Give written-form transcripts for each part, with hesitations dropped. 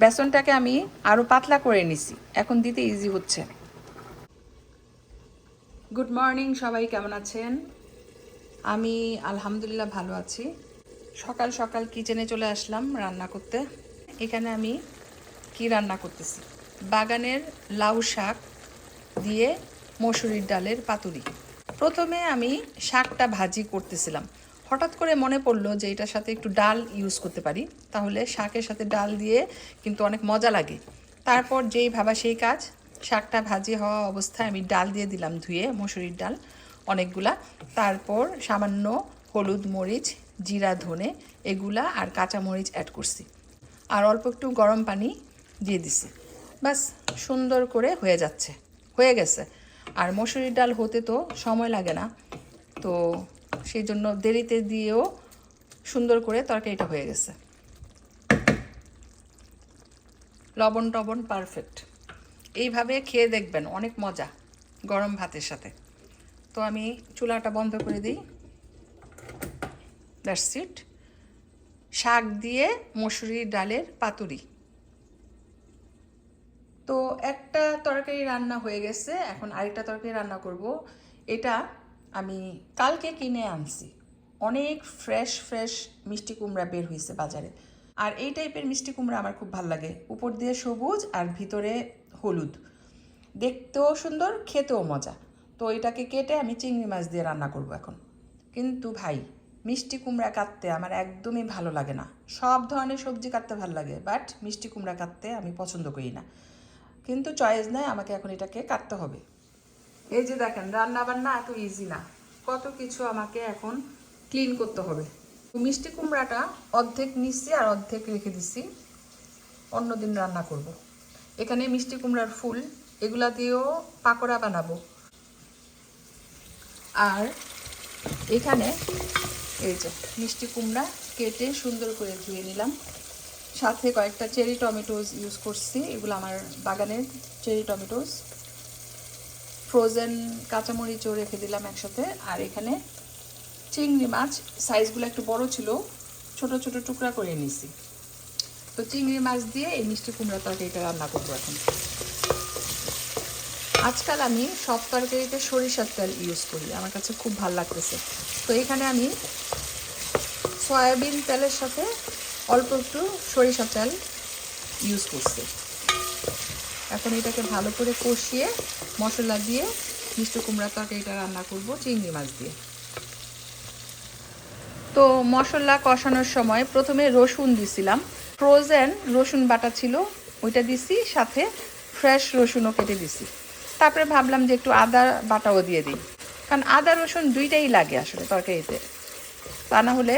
বেসনটাকে আমি আরও পাতলা করে নিছি, এখন দিতে ইজি হচ্ছে। গুড মর্নিং সবাই, কেমন আছেন? আমি আলহামদুলিল্লাহ ভালো আছি। সকাল সকাল কিচেনে চলে আসলাম রান্না করতে। এখানে আমি কি রান্না করতেছি, বাগানের লাউ শাক দিয়ে মসুরির ডালের পাতুরি। প্রথমে আমি শাকটা ভাজি করতেছিলাম, হঠাৎ করে মনে পড়লো যে এটার সাথে একটু ডাল ইউজ করতে পারি, তাহলে শাকের সাথে ডাল দিয়ে কিন্তু অনেক মজা লাগে। তারপর যেই ভাবা সেই কাজ, শাকটা ভাজি হওয়া অবস্থায় আমি ডাল দিয়ে দিলাম ধুয়ে, মসুরির ডাল অনেকগুলা। তারপর সামান্য হলুদ, মরিচ, জিরা, ধনে এগুলা আর কাঁচা মরিচ অ্যাড করছি, আর অল্প একটু গরম পানি দিয়ে দিছি। বাস সুন্দর করে হয়ে গেছে। আর মসুরির ডাল হতে তো সময় লাগে না, তো সেই জন্য দেরিতে দিয়েও সুন্দর করে তরকারিটা হয়ে গেছে। লবণ টবণ পারফেক্ট। এইভাবে খেয়ে দেখবেন, অনেক মজা গরম ভাতের সাথে। তো আমি চুলাটা বন্ধ করে দিই। দ্যাটস ইট, শাক দিয়ে মসুরির ডালের পাতুরি। তো একটা তরকারি রান্না হয়ে গেছে, এখন আরেকটা তরকারি রান্না করব। এটা আমি কালকে কিনে আনছি, অনেক ফ্রেশ ফ্রেশ মিষ্টি কুমড়া বের হয়েছে বাজারে। আর এই টাইপের মিষ্টি কুমড়া আমার খুব ভালো লাগে, উপর দিয়ে সবুজ আর ভিতরে হলুদ, দেখতেও সুন্দর, খেতেও মজা। তো এটাকে কেটে আমি চিংড়ি মাছ দিয়ে রান্না করব এখন। কিন্তু ভাই, মিষ্টি কুমড়া কাটতে আমার একদমই ভালো লাগে না। সব ধরনের সবজি কাটতে ভালো লাগে, বাট মিষ্টি কুমড়া কাটতে আমি পছন্দ করি না। কিন্তু চয়েস নেই, আমাকে এখন এটাকে কাটতে হবে। এই যে দেখেন, রান্না বান্না এত ইজি না, কত কিছু আমাকে এখন ক্লিন করতে হবে। মিষ্টি কুমড়াটা অর্ধেক নিচ্ছি আর অর্ধেক রেখে দিচ্ছি, অন্যদিন রান্না করব। এখানে মিষ্টি কুমড়ার ফুল, এগুলা দিয়েও পাকোড়া বানাবো। আর এখানে এই যে মিষ্টি কুমড়া কেটে সুন্দর করে ধুয়ে নিলাম, সাথে কয়েকটা চেরি টমেটোস ইউজ করছি, এগুলো আমার বাগানের চেরি টমেটোস। ফ্রোজেন কাঁচামরিচও রেখে দিলাম একসাথে। আর এখানে চিংড়ি মাছ, সাইজগুলো একটু বড় ছিল, ছোট ছোট টুকরা করে নিয়েছি। তো চিংড়ি মাছ দিয়ে এই মিষ্টি কুমড়া তরকারিটা রান্না করবো এখন। আজকাল আমি সব তরকারিতে সরিষার তেল ইউজ করি, আমার কাছে খুব ভালো লাগতেছে। তো এখানে আমি সয়াবিন তেলের সাথে অল্প একটু সরিষার তেল ইউজ করছি। এখন এটাকে ভালো করে কষিয়ে মশলা দিয়ে মিষ্টি কুমড়া তরকারিটা রান্না করব চিংড়ি মাছ দিয়ে। তো মশলা কষানোর সময় প্রথমে রসুন দিছিলাম, ফ্রোজেন রসুন বাটা ছিল ওইটা দিছি, সাথে ফ্রেশ রসুনও কেটে দিছি। তারপরে ভাবলাম যে একটু আদা বাটাও দিয়ে দিই, কারণ আদা রসুন দুইটাই লাগে আসলে তরকারিতে, তা না হলে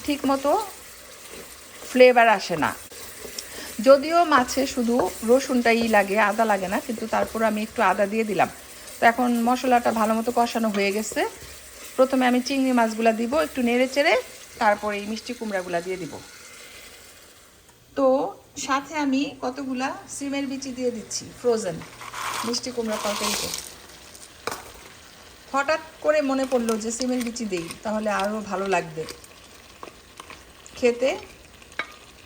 ঠিক মতো ফ্লেভার আসে না। যদিও মাছে শুধু রসুনটাই লাগে, আদা লাগে না, কিন্তু তারপর আমি একটু আদা দিয়ে দিলাম। তো এখন মশলাটা ভালো মতো কষানো হয়ে গেছে। প্রথমে আমি চিংড়ি মাছগুলো দিব, একটু নেড়ে চেড়ে তারপরে এই মিষ্টি কুমড়াগুলো দিয়ে দিব। তো সাথে আমি কতগুলা সিমের বিচি দিয়ে দিচ্ছি, ফ্রোজেন মিষ্টি কুমড়া তরকারিতে। হঠাৎ করে মনে পড়লো যে সিমের বিচি দেই, তাহলে আরও ভালো লাগবে, খেতে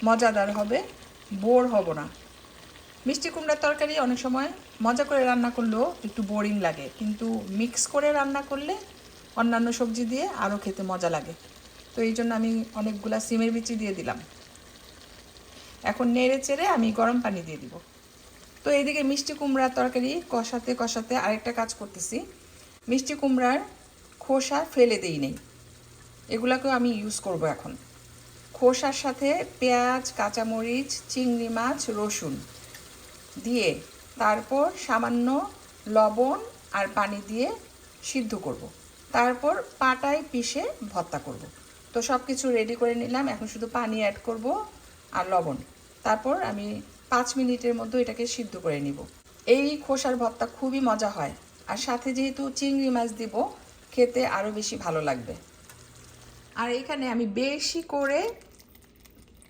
মজাদার হবে, বোর হব না। মিষ্টি কুমড়ার তরকারি অনেক সময় মজা করে রান্না করলেও একটু বোরিং লাগে, কিন্তু মিক্স করে রান্না করলে অন্যান্য সবজি দিয়ে আরও খেতে মজা লাগে। তো এই জন্য আমি অনেকগুলা সিমের বিচি দিয়ে দিলাম। এখন নেড়ে চেড়ে আমি গরম পানি দিয়ে দিব। তো এইদিকে মিষ্টি কুমড়ার তরকারি কষাতে কষাতে আরেকটা কাজ করতেছি, মিষ্টি কুমড়ার খোসা ফেলে দেই নেই, এগুলাকেও আমি ইউজ করব এখন। খোসার সাথে পেঁয়াজ, কাঁচামরিচ, চিংড়ি মাছ, রসুন দিয়ে তারপর সামান্য লবণ আর পানি দিয়ে সিদ্ধ করব। তারপর পাটায় পিষে ভর্তা করব। তো সব কিছু রেডি করে নিলাম, এখন শুধু পানি অ্যাড করব আর লবণ। তারপর আমি 5 মিনিটের মধ্যে এটাকে সিদ্ধ করে নিব। এই খোসার ভর্তা খুবই মজা হয়, আর সাথে যেহেতু চিংড়ি মাছ দিব, খেতে আরও বেশি ভালো লাগবে। আর এখানে আমি বেশি করে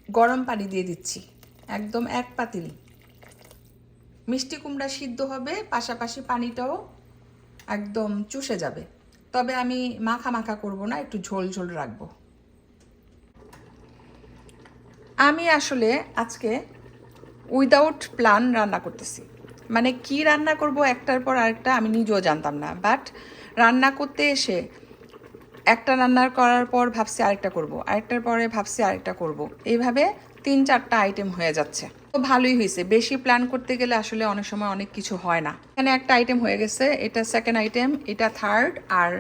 গরম পানি দিয়ে দিচ্ছি, একদম 1 পাতিল। মিষ্টি কুমড়া সিদ্ধ হবে, পাশাপাশি পানিটাও একদম চুষে যাবে। তবে আমি মাখা মাখা করব না, একটু ঝোল ঝোল রাখবো। আমি আসলে আজকে উইদাউট প্ল্যান রান্না করতেছি। মানে কি রান্না করব একটার পর আরেকটা আমি নিজেও জানতাম না, বাট রান্না করতে এসে একটা রান্না করার পর ভাবছি আরেকটা করব, আরেকটার পরে ভাবছি আরেকটা করব, এইভাবে 3-4টা আইটেম হয়ে যাচ্ছে। তো ভালোই হয়েছে, বেশি প্ল্যান করতে গেলে আসলে অনেক সময় অনেক কিছু হয় না। এখানে একটা আইটেম হয়ে গেছে, এটা সেকেন্ড আইটেম, এটা থার্ড। আর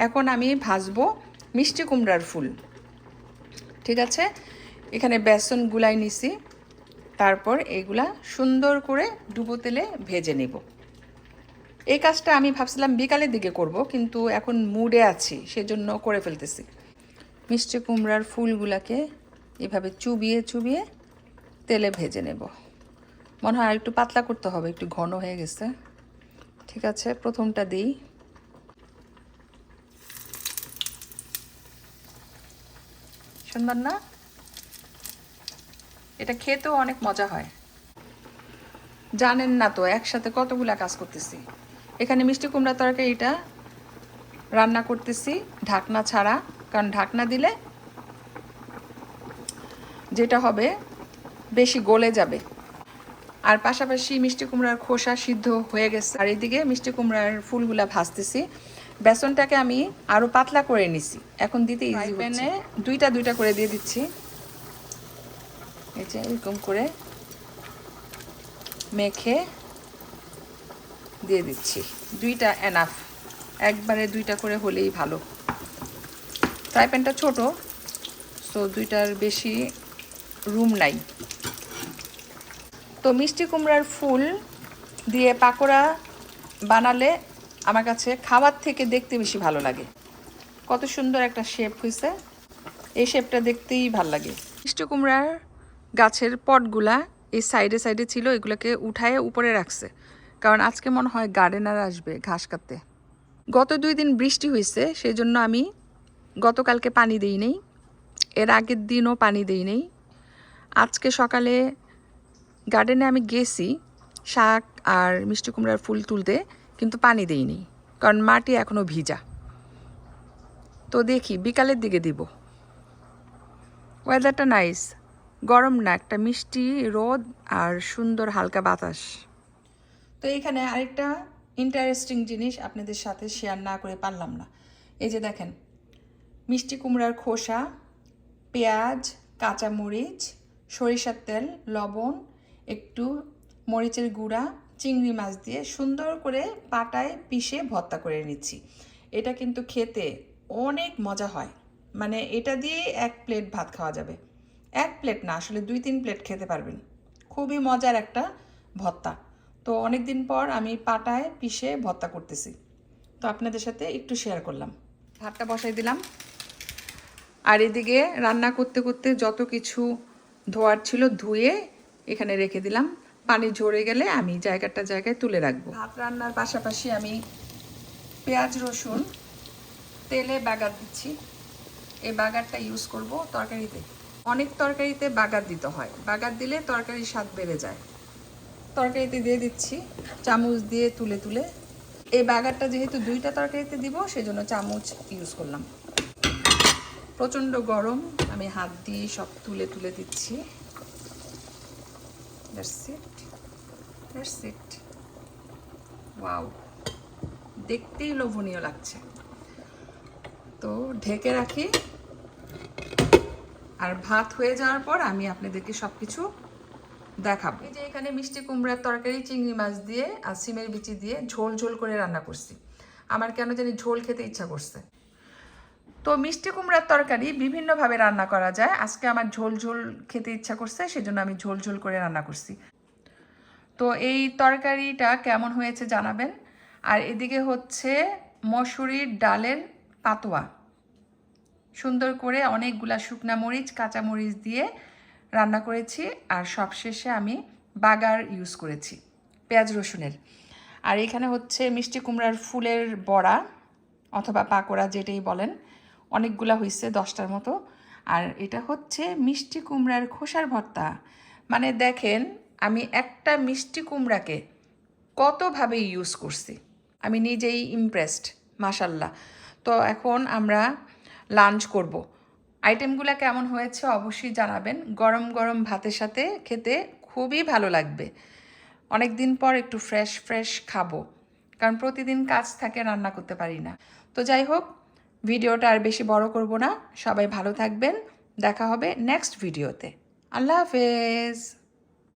এখন আমি ভাজবো মিষ্টি কুমড়ার ফুল। ঠিক আছে, এখানে বেসন গুলাই নিছি, তারপর এগুলা সুন্দর করে ডুবো তেলে ভেজে নেব। এই কাজটা আমি ভাবছিলাম বিকালের দিকে করব, কিন্তু এখন মুডে আছি সেজন্য করে ফেলতেছি। মিষ্টি কুমড়ার ফুলগুলাকে এভাবে চুবিয়ে চুবিয়ে তেলে ভেজে নেব। মনে হয় আর একটু পাতলা করতে হবে, একটু ঘন হয়ে গেছে। ঠিক আছে, প্রথমটা দিই। সুন্দর না? এটা খেতেও অনেক মজা হয়। জানেন না তো একসাথে কতগুলা কাজ করতেছি। এখানে মিষ্টি কুমড়া তরকারিটা রান্না করতেছি ঢাকনা ছাড়া, কারণ ঢাকনা দিলে যেটা হবে বেশি গলে যাবে। আর পাশাপাশি মিষ্টি কুমড়ার খোসা সিদ্ধ হয়ে গেছে, আর এদিকে মিষ্টি কুমড়ার ফুলগুলা ভাজতেছি। বেসনটাকে আমি আরও পাতলা করে নিছি, এখন দিতে ইজি হচ্ছে। দুইটা দুইটা করে দিয়ে দিচ্ছি, এই যে এরকম করে মেখে দিয়ে দিচ্ছি। দুইটা এনাফ, একবারে দুইটা করে হলেই ভালো। ফ্রাই প্যানটা ছোটো, সো দুইটার বেশি রুম নাই। তো মিষ্টি কুমড়ার ফুল দিয়ে পাকোড়া বানালে আমার কাছে খাবার থেকে দেখতে বেশি ভালো লাগে। কত সুন্দর একটা শেপ হয়েছে, এই শেপটা দেখতেই ভালো লাগে। মিষ্টি কুমড়ার গাছের পটগুলা এই সাইডে সাইডে ছিল, এগুলোকে উঠায়ে উপরে রাখছে, কারণ আজকে মনে হয় গার্ডেনার আসবে ঘাস কাটতে। গত 2 দিন বৃষ্টি হয়েছে, সেই জন্য আমি গতকালকে পানি দিই নেই, এর আগের দিনও পানি দিই নেই। আজকে সকালে গার্ডেনে আমি গেছি শাক আর মিষ্টি কুমড়ার ফুল তুলতে, কিন্তু পানি দিইনি, কারণ মাটি এখনও ভিজা। তো দেখি বিকালের দিকে দিব। ওয়েদারটা নাইস, গরম না, একটা মিষ্টি রোদ আর সুন্দর হালকা বাতাস। তো এইখানে আরেকটা ইন্টারেস্টিং জিনিস আপনাদের সাথে শেয়ার না করে পারলাম না। এই যে দেখেন, মিষ্টি কুমড়ার খোসা, পেঁয়াজ, কাঁচামরিচ, সরিষার তেল, লবণ, একটু মরিচের গুঁড়া, চিংড়ি মাছ দিয়ে সুন্দর করে পাটায় পিষে ভর্তা করে নিচ্ছি। এটা কিন্তু খেতে অনেক মজা হয়, মানে এটা দিয়ে 1 প্লেট ভাত খাওয়া যাবে। 1 প্লেট না, আসলে 2-3 প্লেট খেতে পারবেন। খুবই মজার একটা ভর্তা। তো অনেক দিন পর আমি পাটায় পিষে ভর্তা করতেছি, তো আপনাদের সাথে একটু শেয়ার করলাম। ভাতটা বসাই দিলাম, আর এদিকে রান্না করতে করতে যত কিছু ধোয়ার ছিল ধুয়ে এখানে রেখে দিলাম। পানি ঝরে গেলে আমি জায়গায় তুলে রাখবো। ভাত রান্নার পাশাপাশি আমি পেঁয়াজ রসুন তেলে বাগার দিচ্ছি। এই বাগারটা ইউজ করব তরকারিতে। অনেক তরকারিতে বাগার দিতে হয়, বাগার দিলে তরকারির স্বাদ বেড়ে যায়। তরকারিতে দিয়ে দিচ্ছি চামচ দিয়ে তুলে তুলে। এই বাগারটা যেহেতু 2টা তরকারিতে দিব, সেজন্য চামচ ইউজ করলাম। প্রচণ্ড গরম, আমি হাত দিয়ে সব তুলে তুলে দিচ্ছি। That's it. ওয়াও, দেখতেই লোভনীয় লাগছে। তো ঢেকে রাখি, আর ভাত হয়ে যাওয়ার পর আমি আপনাদেরকে সব কিছু দেখাবো। এই যে এখানে মিষ্টি কুমড়ার তরকারি চিংড়ি মাছ দিয়ে আর সিমের বিচি দিয়ে ঝোল ঝোল করে রান্না করছি। আমার কেন জানি ঝোল খেতে ইচ্ছা করছে। তো মিষ্টি কুমড়ার তরকারি বিভিন্নভাবে রান্না করা যায়, আজকে আমার ঝোল ঝোল খেতে ইচ্ছা করছে, সেজন্য আমি ঝোল ঝোল করে রান্না করছি। তো এই তরকারিটা কেমন হয়েছে জানাবেন। আর এদিকে হচ্ছে মসুরির ডালের পাতোয়া, সুন্দর করে অনেকগুলা শুকনা মরিচ কাঁচা মরিচ দিয়ে রান্না করেছি, আর সবশেষে আমি বাগার ইউজ করেছি পেঁয়াজ রসুনের। আর এখানে হচ্ছে মিষ্টি কুমড়ার ফুলের বড়া অথবা পাকোড়া যেটাই বলেন, অনেকগুলা হয়েছে 10টার মতো। আর এটা হচ্ছে মিষ্টি কুমড়ার খোসার ভর্তা। মানে দেখেন আমি একটা মিষ্টি কুমড়াকে কতভাবে ইউজ করছি, আমি নিজেই ইমপ্রেসড, মাশাল্লাহ। তো এখন আমরা লাঞ্চ করব। আইটেমগুলো কেমন হয়েছে অবশ্যই জানাবেন। গরম গরম ভাতের সাথে খেতে খুব খুবই ভালো লাগবে। অনেক দিন পর একটু ফ্রেশ ফ্রেশ খাবো, কারণ প্রতিদিন কাজ থাকে, রান্না করতে পারি না। তো যাই হোক, ভিডিওটা আর বেশি বড় করব না। সবাই ভালো থাকবেন, দেখা হবে নেক্সট ভিডিওতে। আল্লাহ হাফেজ।